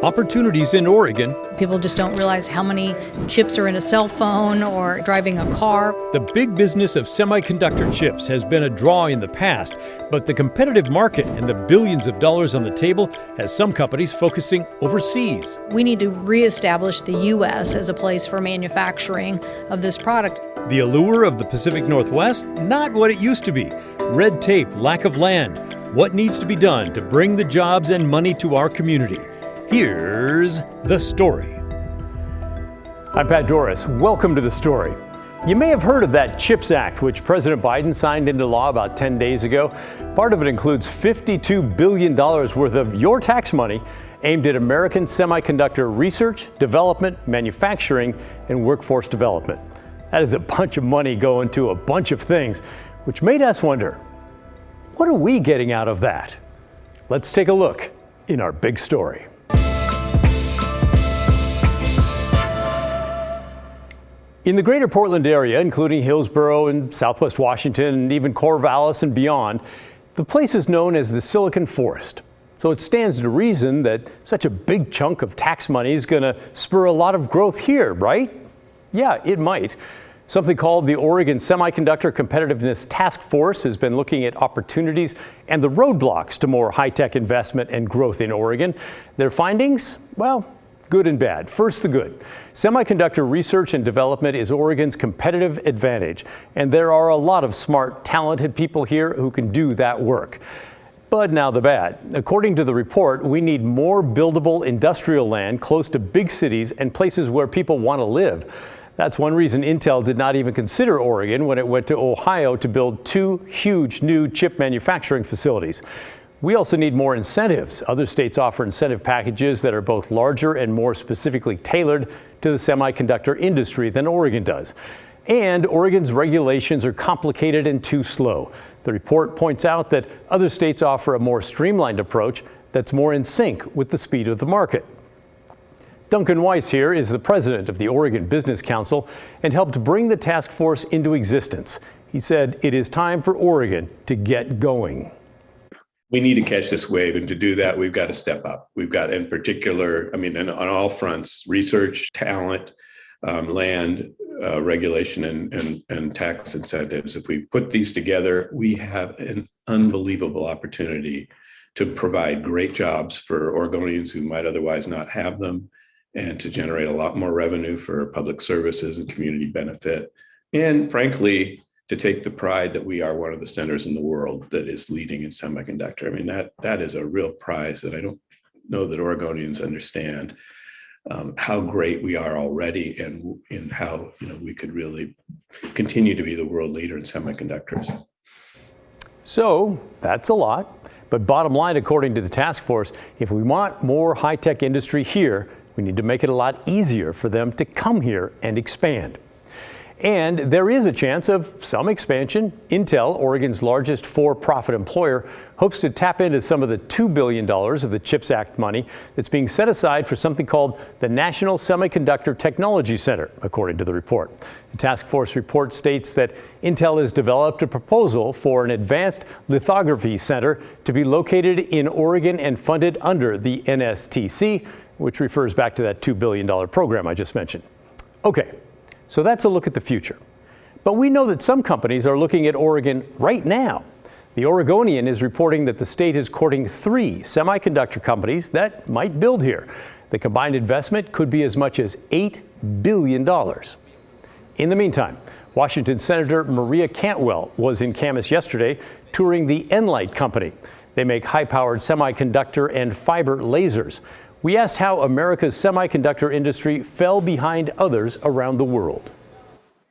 Opportunities in Oregon. People just don't realize how many chips are in a cell phone or driving a car. The big business of semiconductor chips has been a draw in the past, but the competitive market and the billions of dollars on the table has some companies focusing overseas. We need to reestablish the U.S. as a place for manufacturing of this product. The allure of the Pacific Northwest? Not what it used to be. Red tape, lack of land. What needs to be done to bring the jobs and money to our community? Here's the story. I'm Pat Doris. Welcome to The Story. You may have heard of that CHIPS Act, which President Biden signed into law about 10 days ago. Part of it includes $52 billion worth of your tax money aimed at American semiconductor research, development, manufacturing, and workforce development. That is a bunch of money going to a bunch of things, which made us wonder, what are we getting out of that? Let's take a look in our big story. In the greater Portland area, including Hillsboro and Southwest Washington and even Corvallis and beyond, the place is known as the Silicon Forest. So it stands to reason that such a big chunk of tax money is going to spur a lot of growth here, right? Yeah, it might. Something called the Oregon Semiconductor Competitiveness Task Force has been looking at opportunities and the roadblocks to more high-tech investment and growth in Oregon. Their findings? Well, good and bad. First, the good. Semiconductor research and development is Oregon's competitive advantage, and there are a lot of smart, talented people here who can do that work. But now the bad. According to the report, we need more buildable industrial land close to big cities and places where people want to live. That's one reason Intel did not even consider Oregon when it went to Ohio to build two huge new chip manufacturing facilities. We also need more incentives. Other states offer incentive packages that are both larger and more specifically tailored to the semiconductor industry than Oregon does. And Oregon's regulations are complicated and too slow. The report points out that other states offer a more streamlined approach that's more in sync with the speed of the market. Duncan Weiss here is the president of the Oregon Business Council and helped bring the task force into existence. He said it is time for Oregon to get going. We need to catch this wave, and to do that, we've got to step up. We've got, in particular, and on all fronts, research, talent, land, regulation, and tax incentives. If we put these together, we have an unbelievable opportunity to provide great jobs for Oregonians who might otherwise not have them, and to generate a lot more revenue for public services and community benefit. And frankly, to take the pride that we are one of the centers in the world that is leading in semiconductor. I mean, that is a real prize that I don't know that Oregonians understand how great we are already, and how we could really continue to be the world leader in semiconductors. So that's a lot. But bottom line, according to the task force, if we want more high-tech industry here, we need to make it a lot easier for them to come here and expand. And there is a chance of some expansion. Intel, Oregon's largest for-profit employer, hopes to tap into some of the $2 billion of the CHIPS Act money that's being set aside for something called the National Semiconductor Technology Center, according to the report. The task force report states that Intel has developed a proposal for an advanced lithography center to be located in Oregon and funded under the NSTC, which refers back to that $2 billion program I just mentioned. Okay. So that's a look at the future. But we know that some companies are looking at Oregon right now. The Oregonian is reporting that the state is courting 3 semiconductor companies that might build here. The combined investment could be as much as $8 billion. In the meantime, Washington Senator Maria Cantwell was in Camas yesterday touring the nLight company. They make high-powered semiconductor and fiber lasers. We asked how America's semiconductor industry fell behind others around the world.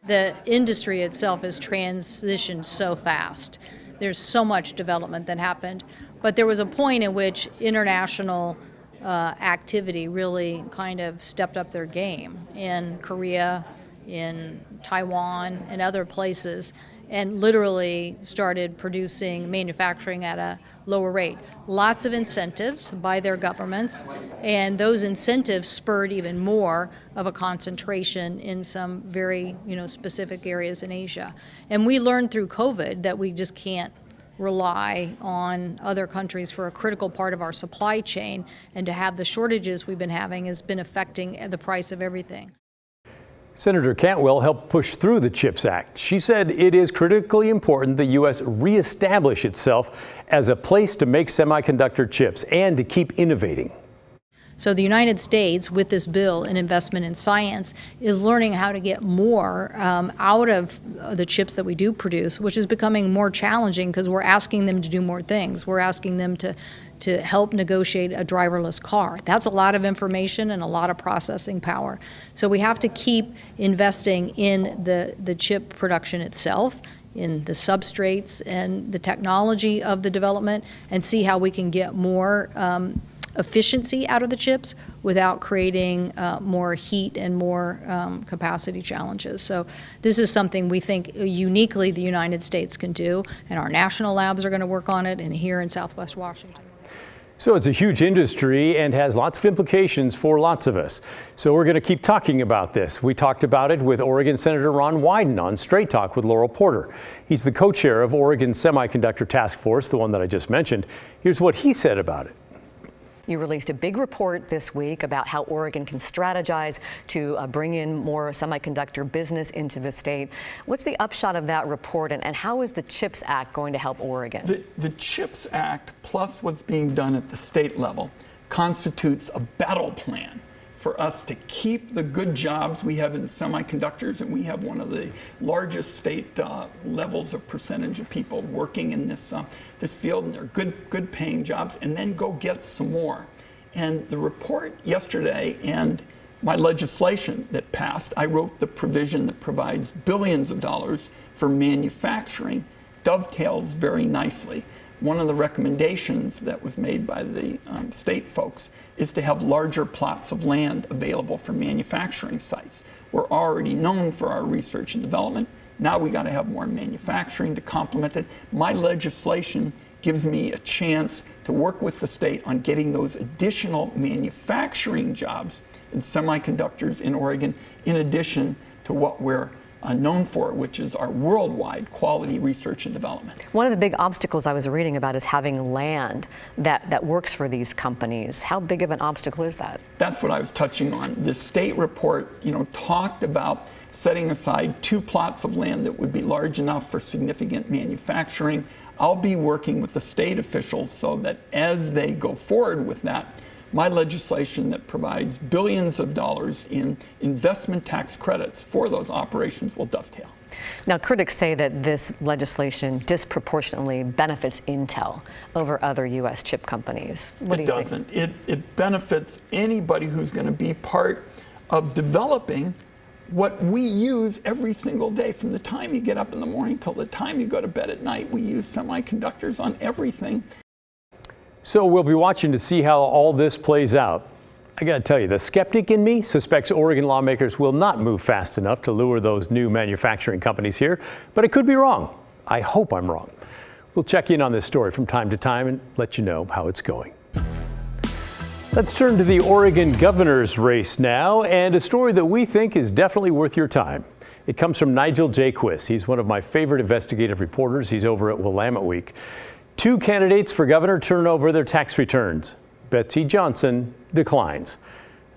The industry itself has transitioned so fast. There's so much development that happened. But there was a point in which international activity really kind of stepped up their game in Korea, in Taiwan, and other places, and literally started producing manufacturing at a lower rate. Lots of incentives by their governments, and those incentives spurred even more of a concentration in some very specific areas in Asia. And we learned through COVID that we just can't rely on other countries for a critical part of our supply chain, and to have the shortages we've been having has been affecting the price of everything. Senator Cantwell helped push through the CHIPS Act. She said it is critically important the U.S. reestablish itself as a place to make semiconductor chips and to keep innovating. So the United States, with this bill and investment in science, is learning how to get more out of the chips that we do produce, which is becoming more challenging because we're asking them to do more things. We're asking them to help negotiate a driverless car. That's a lot of information and a lot of processing power. So we have to keep investing in the chip production itself, in the substrates and the technology of the development, and see how we can get more efficiency out of the chips without creating more heat and more capacity challenges. So this is something we think uniquely the United States can do, and our national labs are going to work on it, and here in Southwest Washington. So it's a huge industry and has lots of implications for lots of us. So we're going to keep talking about this. We talked about it with Oregon Senator Ron Wyden on Straight Talk with Laurel Porter. He's the co-chair of Oregon's Semiconductor Task Force, the one that I just mentioned. Here's what he said about it. You released a big report this week about how Oregon can strategize to bring in more semiconductor business into the state. What's the upshot of that report, and how is the CHIPS Act going to help Oregon? The CHIPS Act, plus what's being done at the state level, constitutes a battle plan for us to keep the good jobs we have in semiconductors, and we have one of the largest state levels of percentage of people working in this field, and they're good paying jobs, and then go get some more. And the report yesterday and my legislation that passed, I wrote the provision that provides billions of dollars for manufacturing, dovetails very nicely. One of the recommendations that was made by the state folks is to have larger plots of land available for manufacturing sites. We're already known for our research and development. Now we got to have more manufacturing to complement it. My legislation gives me a chance to work with the state on getting those additional manufacturing jobs in semiconductors in Oregon, in addition to what we're known for, which is our worldwide quality research and development. One of the big obstacles I was reading about is having land that works for these companies. How big of an obstacle is that? That's what I was touching on. The state report, talked about setting aside 2 plots of land that would be large enough for significant manufacturing. I'll be working with the state officials so that as they go forward with that, my legislation that provides billions of dollars in investment tax credits for those operations will dovetail. Now, critics say that this legislation disproportionately benefits Intel over other U.S. chip companies. What do you think? It doesn't. It benefits anybody who's going to be part of developing what we use every single day. From the time you get up in the morning till the time you go to bed at night, we use semiconductors on everything. So we'll be watching to see how all this plays out. I got to tell you, the skeptic in me suspects Oregon lawmakers will not move fast enough to lure those new manufacturing companies here, but it could be wrong. I hope I'm wrong. We'll check in on this story from time to time and let you know how it's going. Let's turn to the Oregon governor's race now, and a story that we think is definitely worth your time. It comes from Nigel Jaquist. He's one of my favorite investigative reporters. He's over at Willamette Week. 2 candidates for governor turn over their tax returns. Betsy Johnson declines.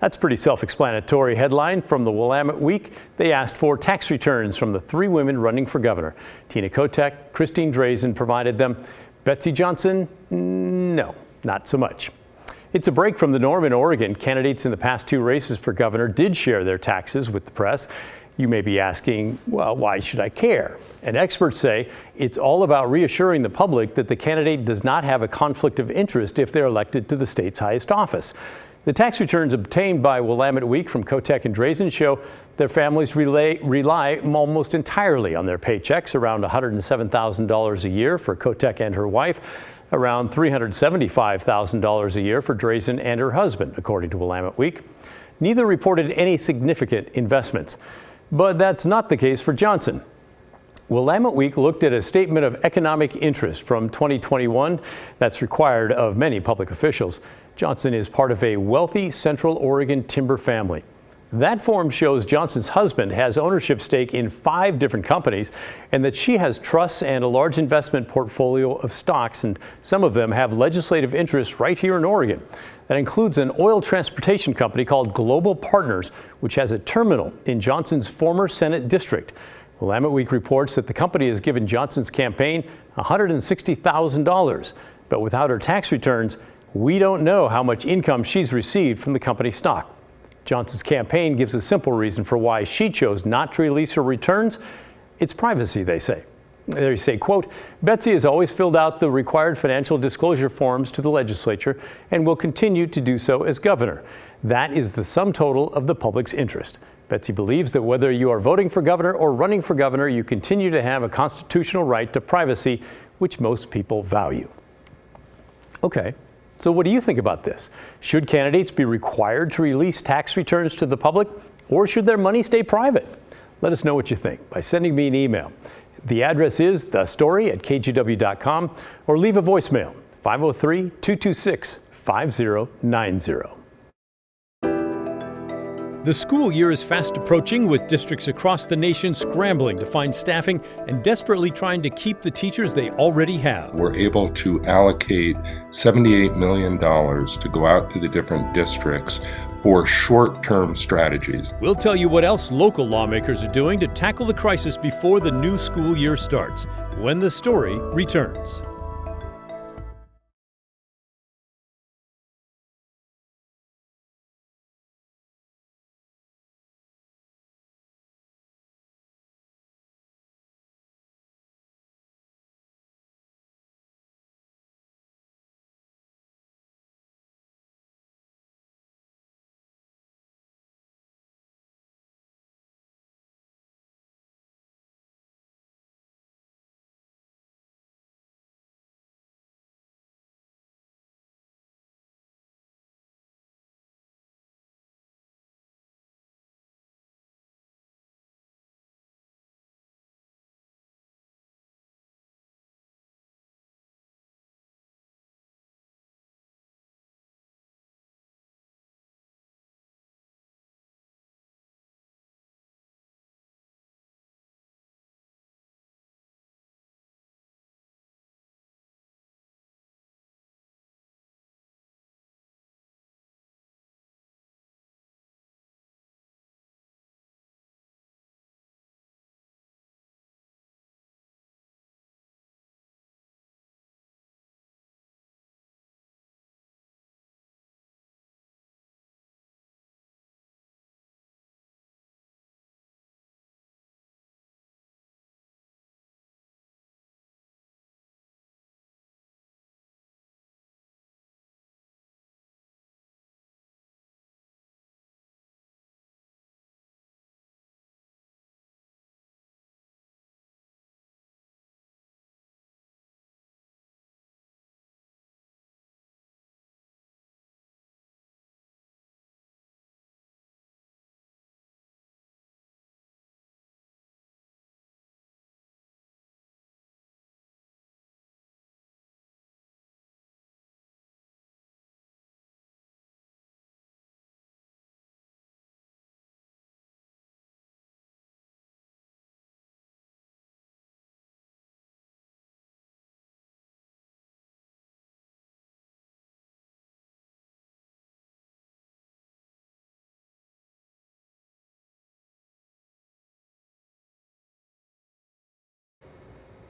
That's a pretty self-explanatory headline from the Willamette Week. They asked for tax returns from the 3 women running for governor. Tina Kotek, Christine Drazen provided them. Betsy Johnson, no, not so much. It's a break from the norm in Oregon. Candidates in the past 2 races for governor did share their taxes with the press. You may be asking, well, why should I care? And experts say it's all about reassuring the public that the candidate does not have a conflict of interest if they're elected to the state's highest office. The tax returns obtained by Willamette Week from Kotek and Drazen show their families rely almost entirely on their paychecks, around $107,000 a year for Kotek and her wife, around $375,000 a year for Drazen and her husband, according to Willamette Week. Neither reported any significant investments. But that's not the case for Johnson. Willamette Week looked at a statement of economic interest from 2021 that's required of many public officials. Johnson is part of a wealthy Central Oregon timber family. That form shows Johnson's husband has ownership stake in 5 different companies and that she has trusts and a large investment portfolio of stocks, and some of them have legislative interests right here in Oregon. That includes an oil transportation company called Global Partners, which has a terminal in Johnson's former Senate district. Willamette Week reports that the company has given Johnson's campaign $160,000, but without her tax returns, we don't know how much income she's received from the company stock. Johnson's campaign gives a simple reason for why she chose not to release her returns. It's privacy, they say. They say, quote, Betsy has always filled out the required financial disclosure forms to the legislature and will continue to do so as governor. That is the sum total of the public's interest. Betsy believes that whether you are voting for governor or running for governor, you continue to have a constitutional right to privacy, which most people value. Okay. So what do you think about this? Should candidates be required to release tax returns to the public, or should their money stay private? Let us know what you think by sending me an email. The address is thestory@kgw.com, or leave a voicemail, 503-226-5090. The school year is fast approaching, with districts across the nation scrambling to find staffing and desperately trying to keep the teachers they already have. We're able to allocate $78 million to go out to the different districts for short-term strategies. We'll tell you what else local lawmakers are doing to tackle the crisis before the new school year starts, when The Story returns.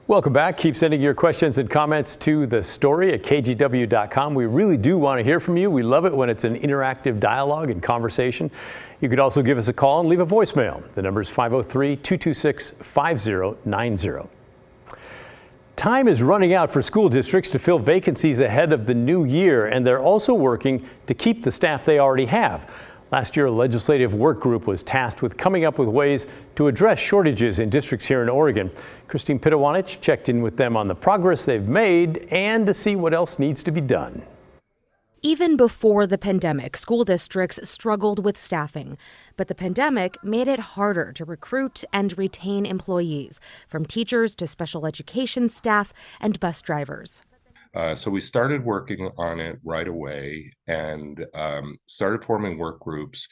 Welcome back. Keep sending your questions and comments to thestory@kgw.com. We really do want to hear from you. We love it when it's an interactive dialogue and conversation. You could also give us a call and leave a voicemail. The number is 503-226-5090. Time is running out for school districts to fill vacancies ahead of the new year, and they're also working to keep the staff they already have. Last year, a legislative work group was tasked with coming up with ways to address shortages in districts here in Oregon. Christine Pitawanich checked in with them on the progress they've made and to see what else needs to be done. Even before the pandemic, school districts struggled with staffing, but the pandemic made it harder to recruit and retain employees, from teachers to special education staff and bus drivers. So we started working on it right away and started forming work groups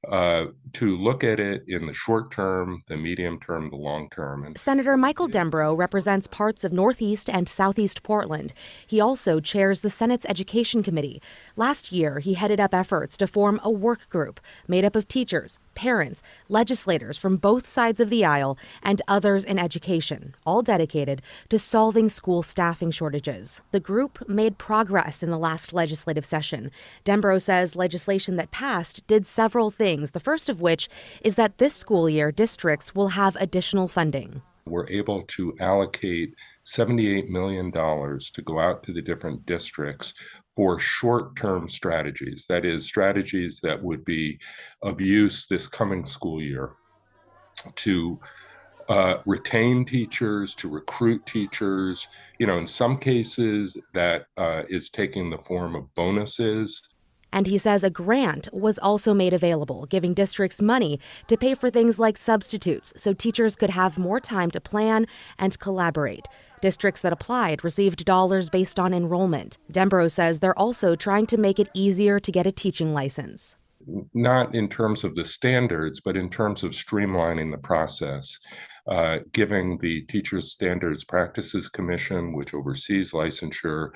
to look at it in the short term, the medium term, the long term. And Senator Michael Dembrow represents parts of Northeast and Southeast Portland. He also chairs the Senate's Education Committee. Last year, he headed up efforts to form a work group made up of teachers, parents, legislators from both sides of the aisle, and others in education, all dedicated to solving school staffing shortages. The group made progress in the last legislative session. Dembrow says legislation that passed did several things, the first of which is that this school year districts will have additional funding. We're able to allocate $78 million to go out to the different districts for short-term strategies. That is, strategies that would be of use this coming school year to retain teachers, to recruit teachers. In some cases that is taking the form of bonuses. And he says a grant was also made available, giving districts money to pay for things like substitutes so teachers could have more time to plan and collaborate. Districts that applied received dollars based on enrollment. Dembrow says they're also trying to make it easier to get a teaching license. Not in terms of the standards, but in terms of streamlining the process, giving the Teachers Standards Practices Commission, which oversees licensure,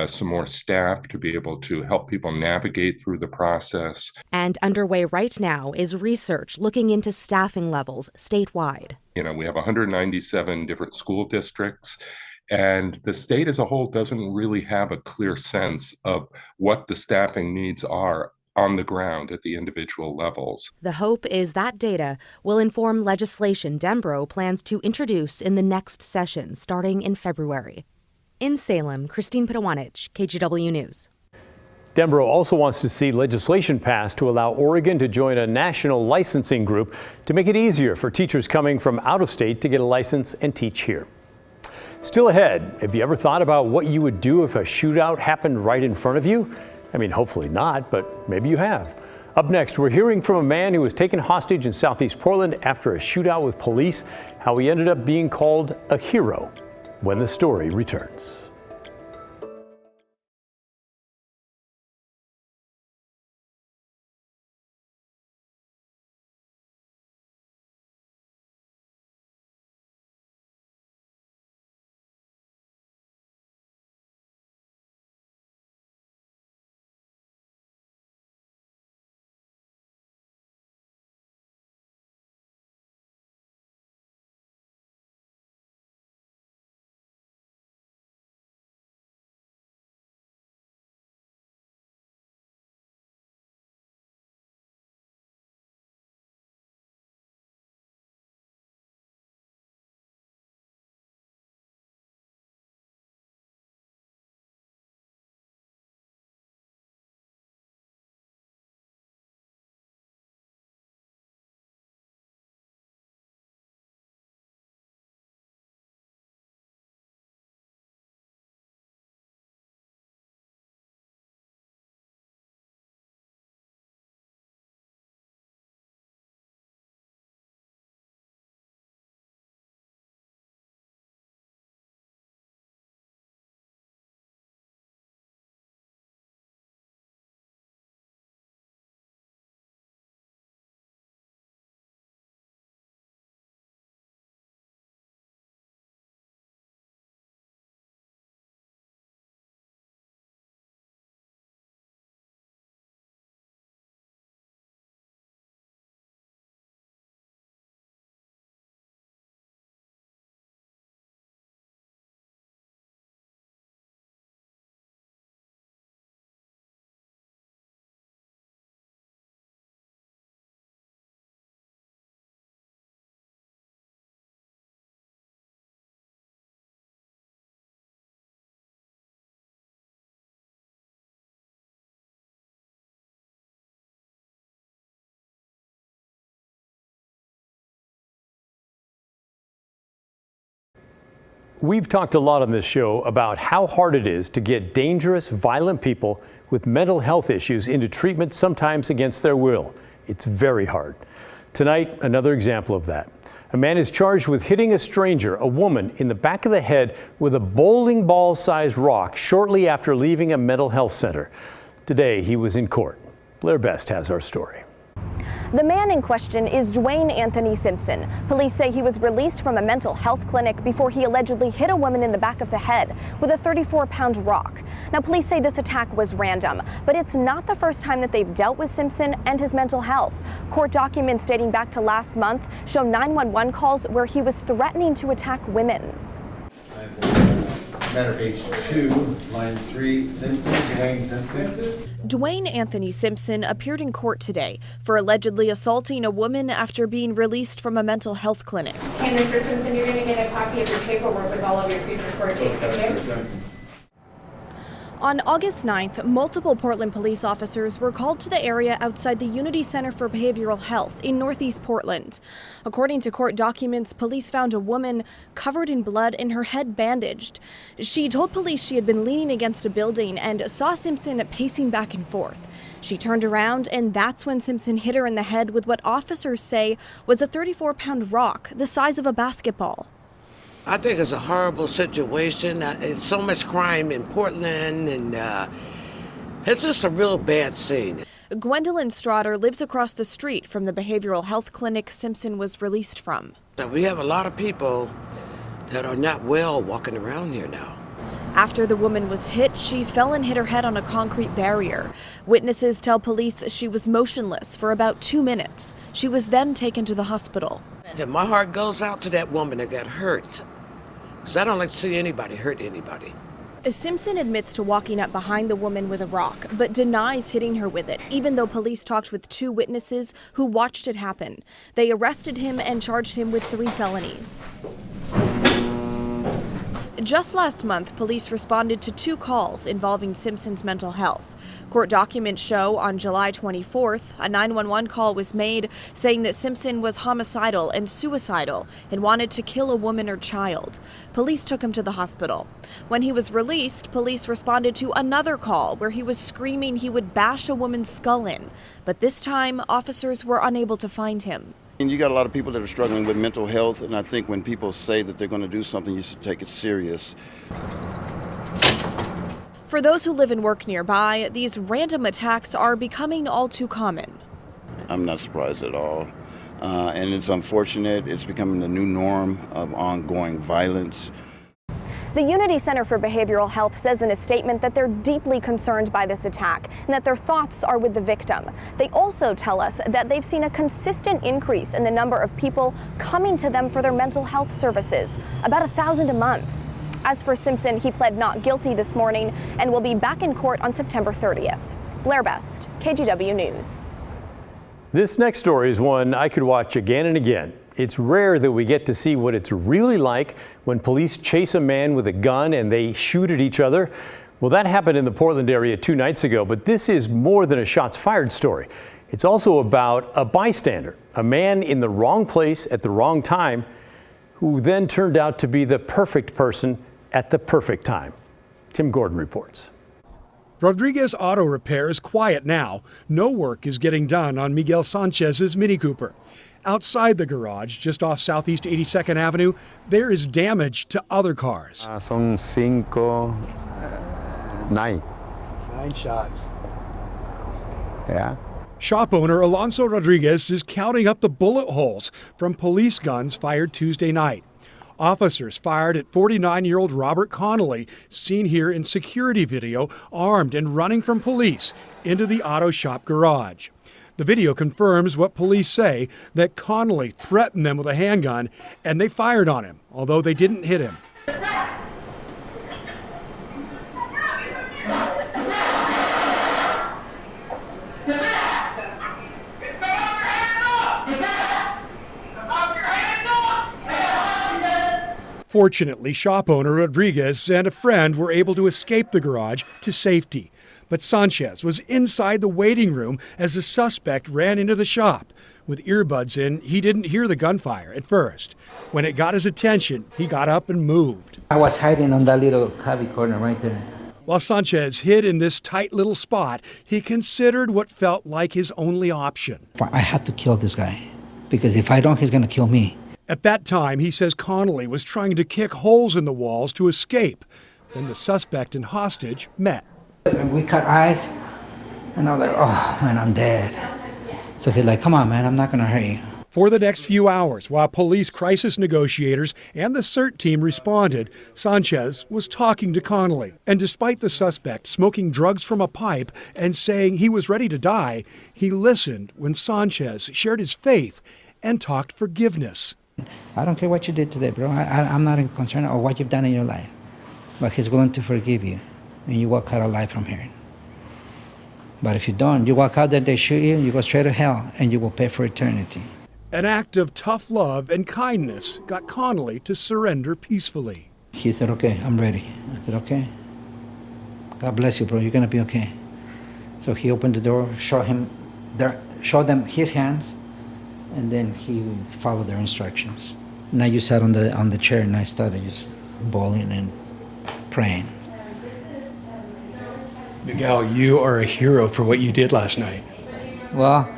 some more staff to be able to help people navigate through the process. And underway right now is research looking into staffing levels statewide. We have 197 different school districts. And the state as a whole doesn't really have a clear sense of what the staffing needs are on the ground at the individual levels. The hope is that data will inform legislation Dembrow plans to introduce in the next session starting in February. In Salem, Christine Pitawanich, KGW News. Dembrow also wants to see legislation passed to allow Oregon to join a national licensing group to make it easier for teachers coming from out of state to get a license and teach here. Still ahead, have you ever thought about what you would do if a shootout happened right in front of you? I mean, hopefully not, but maybe you have. Up next, we're hearing from a man who was taken hostage in Southeast Portland after a shootout with police, how he ended up being called a hero, when the story returns. We've talked a lot on this show about how hard it is to get dangerous, violent people with mental health issues into treatment, sometimes against their will. It's very hard. Tonight, another example of that. A man is charged with hitting a stranger, a woman, in the back of the head with a bowling ball-sized rock shortly after leaving a mental health center. Today, he was in court. Blair Best has our story. The man in question is Dwayne Anthony Simpson. Police say he was released from a mental health clinic before he allegedly hit a woman in the back of the head with a 34-pound rock. Now, police say this attack was random, but it's not the first time that they've dealt with Simpson and his mental health. Court documents dating back to last month show 911 calls where he was threatening to attack women. Matter page 2, line 3, Simpson, Dwayne Simpson. Dwayne Anthony Simpson appeared in court today for allegedly assaulting a woman after being released from a mental health clinic. Okay, Mr. Simpson, you're going to get a copy of your paperwork with all of your future court dates, okay? On August 9th, multiple Portland police officers were called to the area outside the Unity Center for Behavioral Health in Northeast Portland. According to court documents, police found a woman covered in blood and her head bandaged. She told police she had been leaning against a building and saw Simpson pacing back and forth. She turned around, and that's when Simpson hit her in the head with what officers say was a 34-pound rock the size of a basketball. I think it's a horrible situation. It's so much crime in Portland, and it's just a real bad scene. Gwendolyn Strotter lives across the street from the behavioral health clinic Simpson was released from. We have a lot of people that are not well walking around here now. After the woman was hit, she fell and hit her head on a concrete barrier. Witnesses tell police she was motionless for about 2 minutes. She was then taken to the hospital. And my heart goes out to that woman that got hurt, because I don't like to see anybody hurt anybody. Simpson admits to walking up behind the woman with a rock, but denies hitting her with it, even though police talked with 2 witnesses who watched it happen. They arrested him and charged him with 3 felonies. Just last month, police responded to 2 calls involving Simpson's mental health. Court documents show on July 24th, a 911 call was made saying that Simpson was homicidal and suicidal and wanted to kill a woman or child. Police took him to the hospital. When he was released, police responded to another call where he was screaming he would bash a woman's skull in. But this time, officers were unable to find him. And you got a lot of people that are struggling with mental health, and I think when people say that they're going to do something, you should take it serious. For those who live and work nearby, these random attacks are becoming all too common. I'm not surprised at all. And it's unfortunate. It's becoming the new norm of ongoing violence. The Unity Center for Behavioral Health says in a statement that they're deeply concerned by this attack and that their thoughts are with the victim. They also tell us that they've seen a consistent increase in the number of people coming to them for their mental health services, about 1,000 a month. As for Simpson, he pled not guilty this morning and will be back in court on September 30th. Blair Best, KGW News. This next story is one I could watch again and again. It's rare that we get to see what it's really like when police chase a man with a gun and they shoot at each other. Well, that happened in the Portland area 2 nights ago, but this is more than a shots fired story. It's also about a bystander, a man in the wrong place at the wrong time, who then turned out to be the perfect person at the perfect time. Tim Gordon reports. Rodriguez Auto Repair is quiet now. No work is getting done on Miguel Sanchez's Mini Cooper. Outside the garage, just off Southeast 82nd Avenue, there is damage to other cars. Son 9 shots. Yeah. Shop owner Alonso Rodriguez is counting up the bullet holes from police guns fired Tuesday night. Officers fired at 49-year-old Robert Connolly, seen here in security video, armed and running from police into the auto shop garage. The video confirms what police say, that Connolly threatened them with a handgun and they fired on him, although they didn't hit him. Fortunately, shop owner Rodriguez and a friend were able to escape the garage to safety. But Sanchez was inside the waiting room as the suspect ran into the shop. With earbuds in, he didn't hear the gunfire at first. When it got his attention, he got up and moved. I was hiding on that little cubby corner right there. While Sanchez hid in this tight little spot, he considered what felt like his only option. I had to kill this guy. because if I don't, he's going to kill me. At that time, he says Connolly was trying to kick holes in the walls to escape. Then the suspect and hostage met. And we cut eyes, and I was like, oh, man, I'm dead. So he's like, come on, man, I'm not going to hurt you. For the next few hours, while police crisis negotiators and the CERT team responded, Sanchez was talking to Connolly. And despite the suspect smoking drugs from a pipe and saying he was ready to die, he listened when Sanchez shared his faith and talked forgiveness. I don't care what you did today, bro. I'm not concerned or what you've done in your life. But he's willing to forgive you, and you walk out alive from here. But if you don't, you walk out there, they shoot you, you go straight to hell, and you will pay for eternity. An act of tough love and kindness got Connolly to surrender peacefully. He said, okay, I'm ready. I said, okay. God bless you, bro. You're going to be okay. So he opened the door, showed them his hands, and then he followed their instructions. And I just sat on the chair, and I started just bawling and praying. Miguel, you are a hero for what you did last night. Well,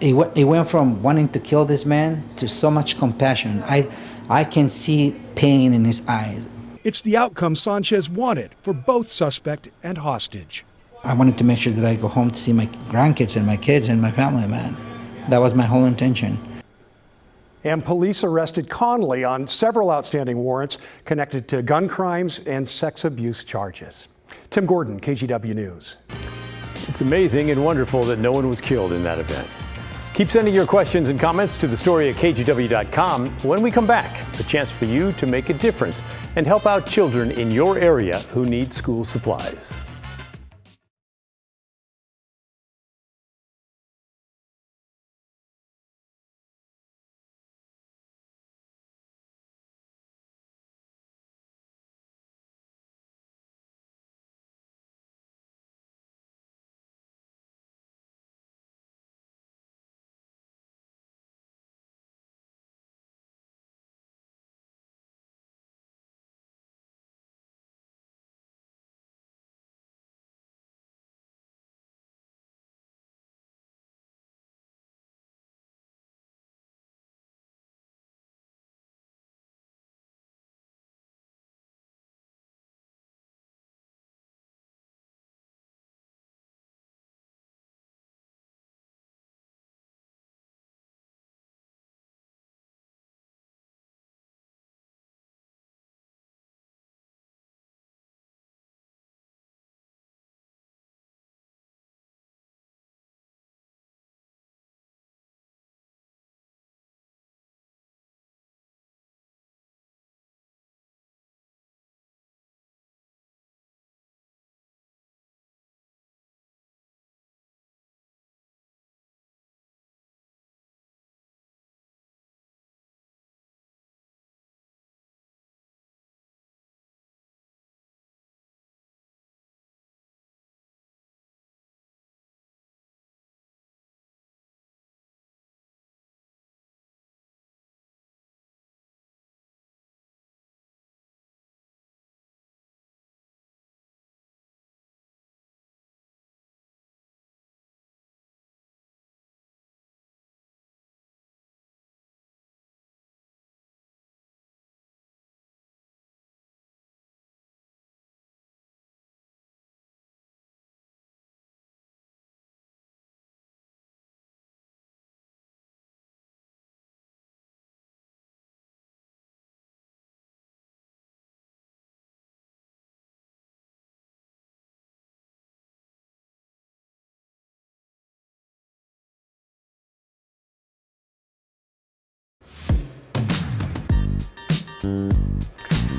it went from wanting to kill this man to so much compassion. I can see pain in his eyes. It's the outcome Sanchez wanted for both suspect and hostage. I wanted to make sure that I go home to see my grandkids and my kids and my family, man. That was my whole intention. And police arrested Connolly on several outstanding warrants connected to gun crimes and sex abuse charges. Tim Gordon, KGW News. It's amazing and wonderful that no one was killed in that event. Keep sending your questions and comments to thestory@kgw.com. When we come back, a chance for you to make a difference and help out children in your area who need school supplies.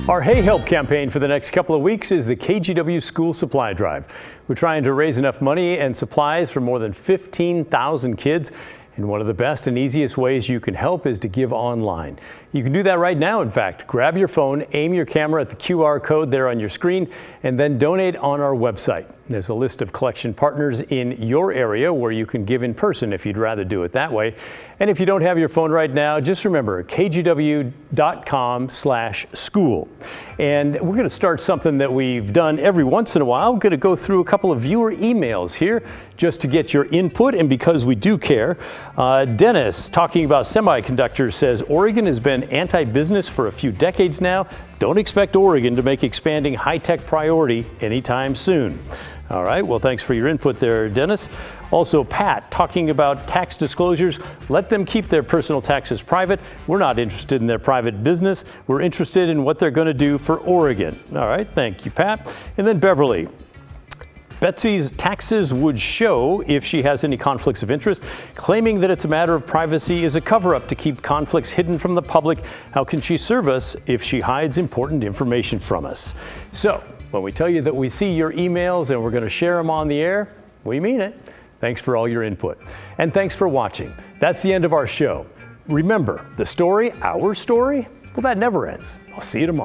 Our Hey Help campaign for the next couple of weeks is the KGW School Supply Drive. We're trying to raise enough money and supplies for more than 15,000 kids. And one of the best and easiest ways you can help is to give online. You can do that right now, in fact. Grab your phone, aim your camera at the QR code there on your screen, and then donate on our website. There's a list of collection partners in your area where you can give in person if you'd rather do it that way. And if you don't have your phone right now, just remember kgw.com/school. And we're going to start something that we've done every once in a while. I'm going to go through a couple of viewer emails here just to get your input, and because we do care. Dennis, talking about semiconductors, says Oregon has been anti-business for a few decades now. Don't expect Oregon to make expanding high-tech priority anytime soon. All right, well, thanks for your input there, Dennis. Also, Pat, talking about tax disclosures, let them keep their personal taxes private. We're not interested in their private business. We're interested in what they're going to do for Oregon. All right, thank you, Pat. And then Beverly. Betsy's taxes would show if she has any conflicts of interest. Claiming that it's a matter of privacy is a cover-up to keep conflicts hidden from the public. How can she serve us if she hides important information from us? So, when we tell you that we see your emails and we're going to share them on the air, we mean it. Thanks for all your input. And thanks for watching. That's the end of our show. Remember, the story, our story, well, that never ends. I'll see you tomorrow.